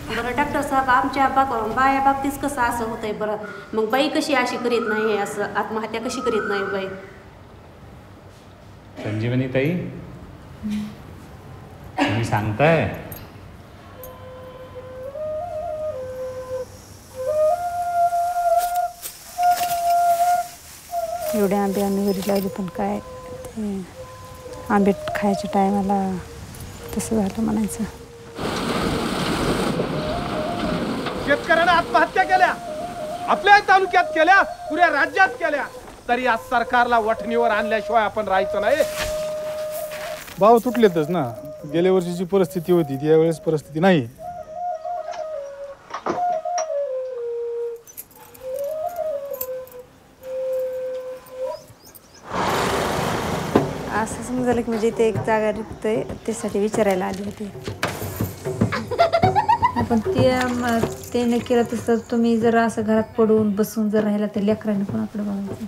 बरं डॉक्टर साहेब, आमच्या बाया बाबतीत कसं असं होतंय बरं? मग बाई कशी अशी करीत नाही, असं आत्महत्या कशी करीत नाही बाई? संजीवनी ताई, तुम्ही सांगताय? एवढे आंबे आम्ही घरी लावले, पण काय ते आंबे खायच्या टायमाला तसं झालं म्हणायचं. शेतकऱ्यांना आत्महत्या केल्या, आपल्या तालुक्यात केल्या, पुऱ्या राज्यात केल्या, तरी आज सरकारला वठणीवर आणल्याशिवाय आपण राहायचं नाही. भाव तुटलेतच ना. गेल्या वर्षीची परिस्थिती होती ती यावेळेस परिस्थिती नाही. असं समजलं की म्हणजे ते एक जागा रिक्त त्यासाठी विचारायला आली होती. पण ते न केलं तसं तुम्ही जर असं घरात पडून बसून जर राहिला तर लेकरांनी कोणाकडे बघायचं?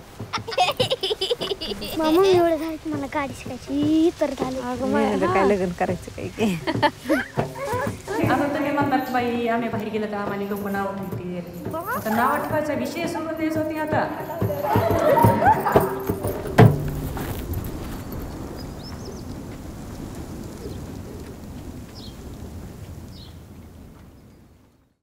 मामा एवढं झालं मला गाडी शिकायची तर झालं. काय लग्न करायचं काही की आता तुम्ही म्हणतात बाई आम्ही बाहेर गेलं तर आम्हाला लोक नाव ठेवतील. आता नाव ठेवायचा विषय सोडून द्यायचं होती आता.